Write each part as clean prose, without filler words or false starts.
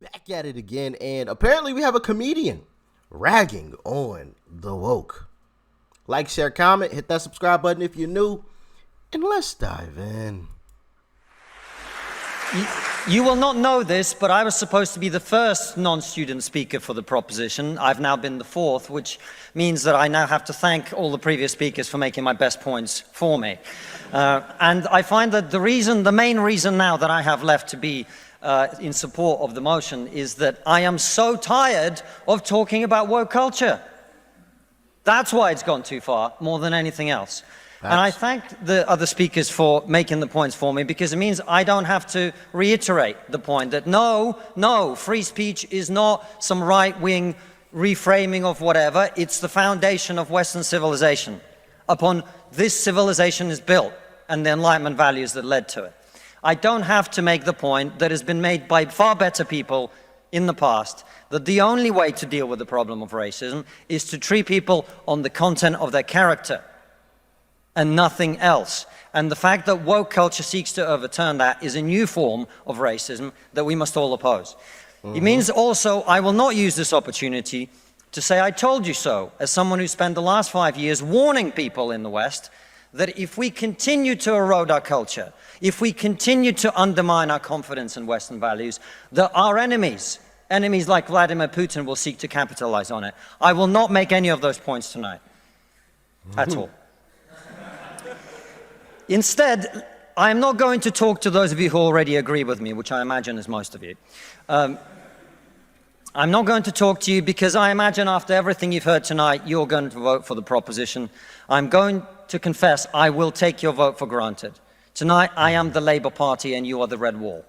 Back at it again, and apparently we have a comedian ragging on the woke. Like, share, comment, hit that subscribe button if you're new, and let's dive in. You will not know this, but I was supposed to be the first non-student speaker for the proposition. I've now been the fourth, which means that I now have to thank all the previous speakers for making my best points for me. And I find that the main reason now that I have left to be in support of the motion is that I am so tired of talking about woke culture. That's why it's gone too far, more than anything else. And I thank the other speakers for making the points for me, because it means I don't have to reiterate the point that no, free speech is not some right-wing reframing of whatever. It's the foundation of Western civilization. Upon this civilization is built, and the Enlightenment values that led to it. I don't have to make the point that has been made by far better people in the past, that the only way to deal with the problem of racism is to treat people on the content of their character and nothing else. And the fact that woke culture seeks to overturn that is a new form of racism that we must all oppose. It means also I will not use this opportunity to say I told you so, as someone who spent the last 5 years warning people in the West that if we continue to erode our culture, if we continue to undermine our confidence in Western values, that our enemies like Vladimir Putin will seek to capitalize on it. I will not make any of those points tonight, at all. Instead, I am not going to talk to those of you who already agree with me, which I imagine is most of you. I'm not going to talk to you because I imagine after everything you've heard tonight, you're going to vote for the proposition. I'm going to confess I will take your vote for granted. Tonight, I am the Labour Party and you are the Red Wall.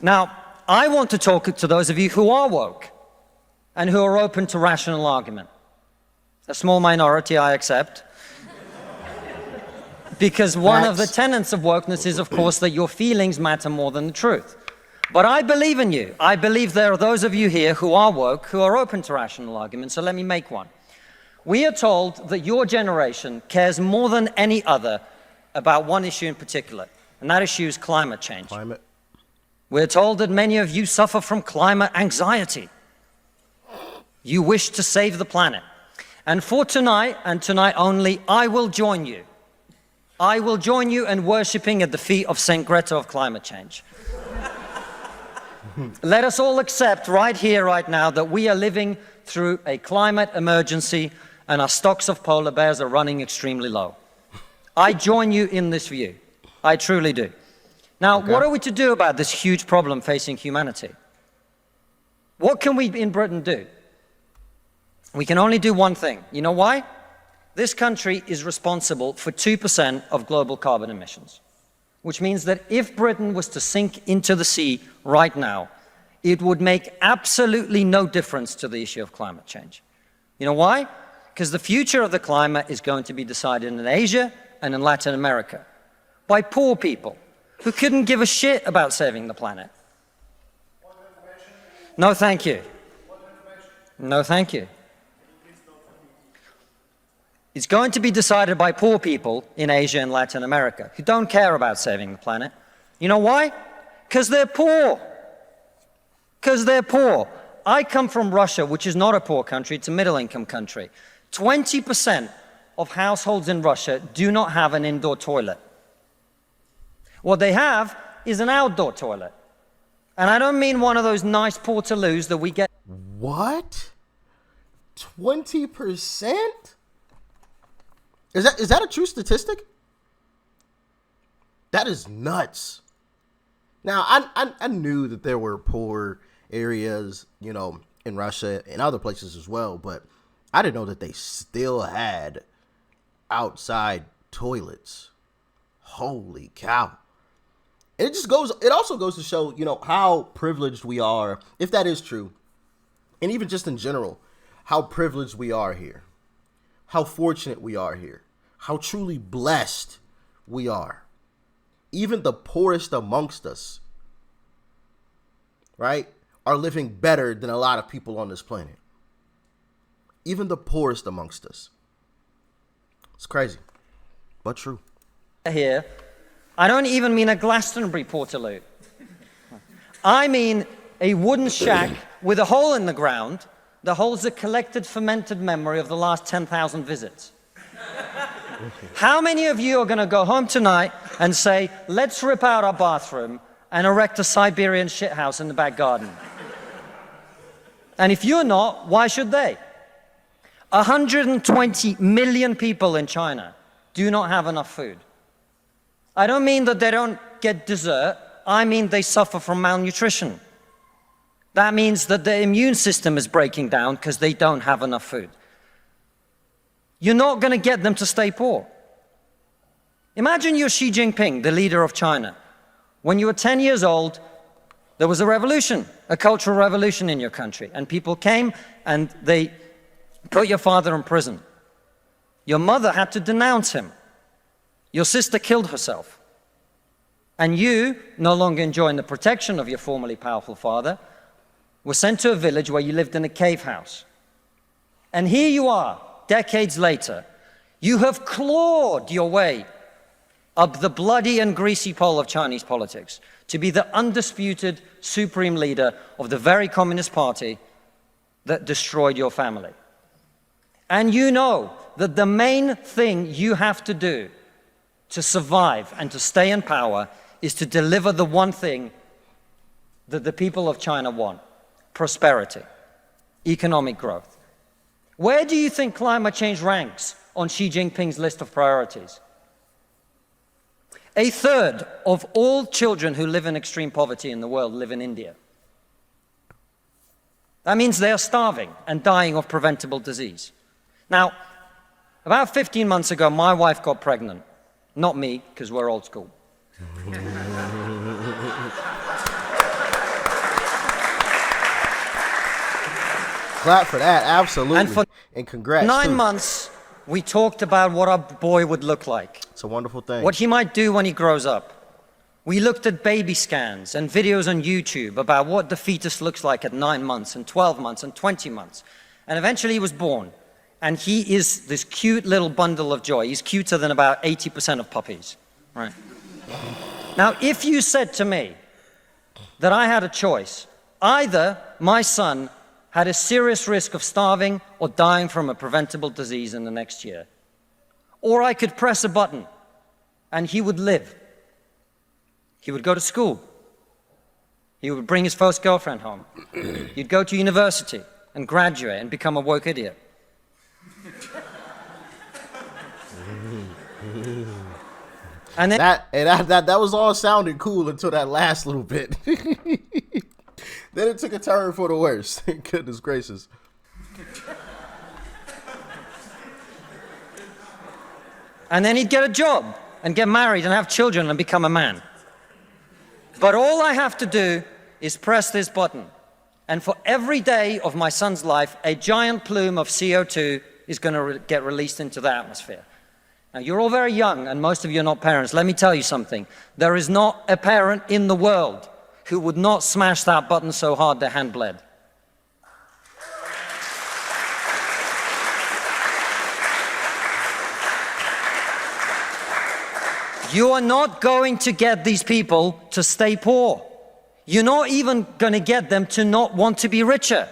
Now, I want to talk to those of you who are woke and who are open to rational argument. A small minority, I accept. Because one of the tenets of wokeness is, of course, that your feelings matter more than the truth. But I believe in you. I believe there are those of you here who are woke, who are open to rational argument, so let me make one. We are told that your generation cares more than any other about one issue in particular, and that issue is climate change. We're told that many of you suffer from climate anxiety. You wish to save the planet. And for tonight, and tonight only, I will join you. I will join you in worshipping at the feet of St. Greta of climate change. Let us all accept right here, right now, that we are living through a climate emergency and our stocks of polar bears are running extremely low. I join you in this view. I truly do. Now, what are we to do about this huge problem facing humanity? What can we in Britain do? We can only do one thing. You know why? This country is responsible for 2% of global carbon emissions, which means that if Britain was to sink into the sea right now, it would make absolutely no difference to the issue of climate change. You know why? Because the future of the climate is going to be decided in Asia and in Latin America by poor people who couldn't give a shit about saving the planet. No, thank you. No, thank you. It's going to be decided by poor people in Asia and Latin America who don't care about saving the planet. You know why? Because they're poor. Because they're poor. I come from Russia, which is not a poor country, it's a middle-income country. 20% of households in Russia do not have an indoor toilet. What they have is an outdoor toilet. And I don't mean one of those nice portaloos that we get. What? 20%? Is that a true statistic? That is nuts. Now, I knew that there were poor areas, you know, in Russia and other places as well, but I didn't know that they still had outside toilets. Holy cow. And it also goes to show, you know, how privileged we are, if that is true, and even just in general, how privileged we are here. How fortunate we are here, how truly blessed we are. Even the poorest amongst us, right, are living better than a lot of people on this planet. Even the poorest amongst us. It's crazy, but true. Here, I don't even mean a Glastonbury Portaloo. I mean a wooden shack with a hole in the ground that holds a collected fermented memory of the last 10,000 visits. How many of you are going to go home tonight and say, let's rip out our bathroom and erect a Siberian shithouse in the back garden? And if you're not, why should they? 120 million people in China do not have enough food. I don't mean that they don't get dessert, I mean they suffer from malnutrition. That means that their immune system is breaking down because they don't have enough food. You're not going to get them to stay poor. Imagine you're Xi Jinping, the leader of China. When you were 10 years old, there was a revolution, a cultural revolution in your country, and people came and they put your father in prison. Your mother had to denounce him. Your sister killed herself. And you, no longer enjoying the protection of your formerly powerful father, were sent to a village where you lived in a cave house. And here you are, decades later. You have clawed your way up the bloody and greasy pole of Chinese politics to be the undisputed supreme leader of the very Communist Party that destroyed your family. And you know that the main thing you have to do to survive and to stay in power is to deliver the one thing that the people of China want: prosperity, economic growth. Where do you think climate change ranks on Xi Jinping's list of priorities? A third of all children who live in extreme poverty in the world live in India. That means they are starving and dying of preventable disease. Now, about 15 months ago, my wife got pregnant. Not me, because we're old school. Clap for that, absolutely. And for and congrats. 9 too. months, we talked about what our boy would look like. It's a wonderful thing. What he might do when he grows up. We looked at baby scans and videos on YouTube about what the fetus looks like at 9 months and 12 months and 20 months. And eventually he was born. And he is this cute little bundle of joy. He's cuter than about 80% of puppies. Right? Now, if you said to me that I had a choice, either my son had a serious risk of starving or dying from a preventable disease in the next year, or I could press a button and he would live. He would go to school. He would bring his first girlfriend home. He'd go to university and graduate and become a woke idiot. And then that was all sounding cool until that last little bit. Then it took a turn for the worse. Goodness gracious. And then he'd get a job and get married and have children and become a man. But all I have to do is press this button. And for every day of my son's life, a giant plume of CO2 is going to get released into the atmosphere. Now, you're all very young, and most of you are not parents. Let me tell you something. There is not a parent in the world who would not smash that button so hard their hand bled. You are not going to get these people to stay poor. You're not even going to get them to not want to be richer.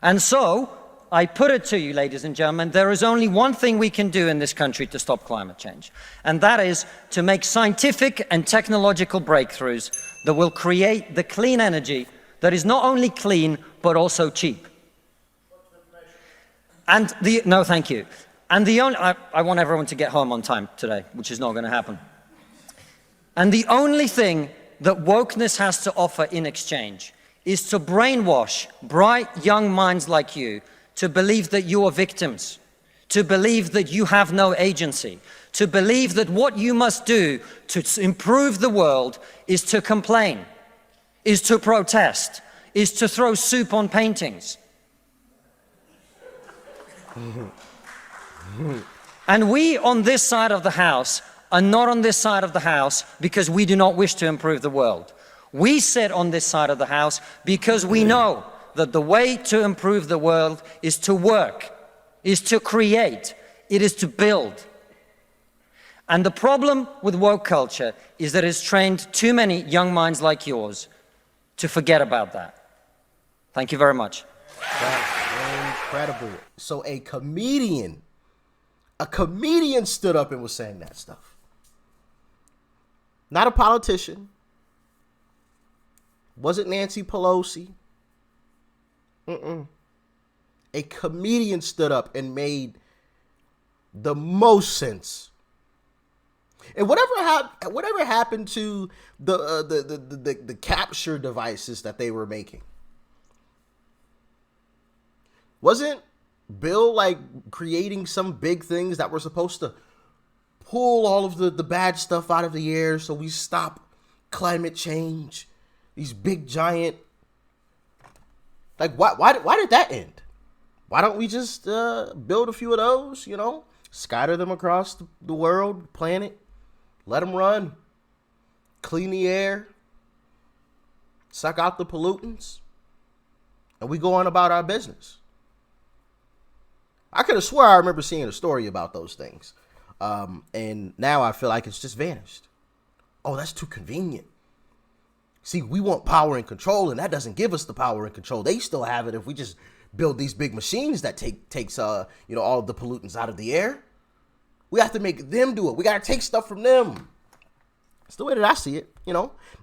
And so, I put it to you, ladies and gentlemen, there is only one thing we can do in this country to stop climate change, and that is to make scientific and technological breakthroughs that will create the clean energy that is not only clean, but also cheap. And no, thank you. And I want everyone to get home on time today, which is not going to happen. And the only thing that wokeness has to offer in exchange is to brainwash bright young minds like you to believe that you are victims, to believe that you have no agency, to believe that what you must do to improve the world is to complain, is to protest, is to throw soup on paintings. And we on this side of the house are not on this side of the house because we do not wish to improve the world. We sit on this side of the house because we know that the way to improve the world is to work, is to create, it is to build. And the problem with woke culture is that it's trained too many young minds like yours to forget about that. Thank you very much. That's incredible. So a comedian stood up and was saying that stuff. Not a politician. Wasn't Nancy Pelosi. A comedian stood up and made the most sense. And whatever happened to the capture devices that they were making? Wasn't Bill like creating some big things that were supposed to pull all of the bad stuff out of the air so we stop climate change? These big giant, like why did that end? Why don't we just build a few of those, scatter them across the world, planet, let them run, clean the air, suck out the pollutants, and we go on about our business. I could have swore I remember seeing a story about those things. And now I feel like it's just vanished. Oh, that's too convenient. See, we want power and control, and that doesn't give us the power and control. They still have it if we just build these big machines that takes all of the pollutants out of the air. We have to make them do it. We got to take stuff from them. It's the way that I see it,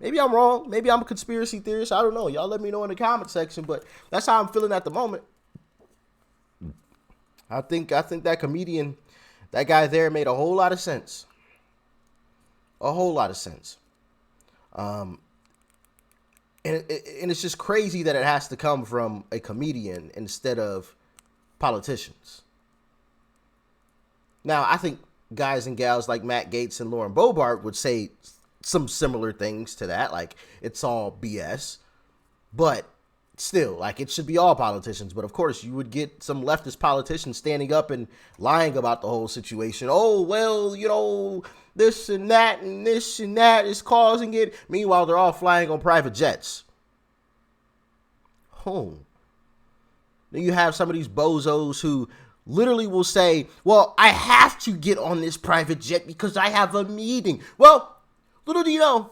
Maybe I'm wrong. Maybe I'm a conspiracy theorist. I don't know. Y'all let me know in the comment section, but that's how I'm feeling at the moment. I think that comedian, that guy there made a whole lot of sense. A whole lot of sense. And it's just crazy that it has to come from a comedian instead of politicians. Now, I think guys and gals like Matt Gaetz and Lauren Boebert would say some similar things to that, like it's all BS. But still, like, it should be all politicians. But of course, you would get some leftist politicians standing up and lying about the whole situation. Oh, well, this and that is causing it. Meanwhile, they're all flying on private jets. Then you have some of these bozos who literally will say, well, I have to get on this private jet because I have a meeting. Well, little do you know,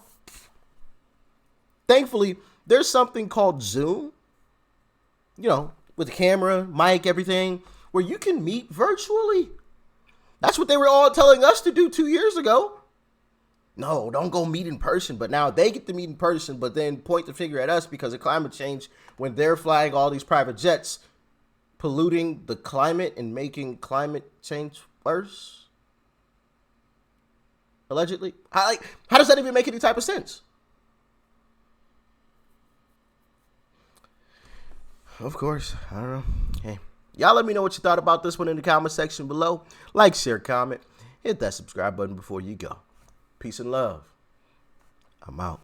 thankfully, there's something called Zoom, with the camera, mic, everything, where you can meet virtually. That's what they were all telling us to do 2 years ago. No, don't go meet in person. But now they get to meet in person, but then point the finger at us because of climate change when they're flying all these private jets, polluting the climate and making climate change worse. Allegedly. How does that even make any type of sense? Of course, I don't know. Hey, y'all let me know what you thought about this one in the comment section below. Like, share, comment, hit that subscribe button before you go. Peace and love. I'm out.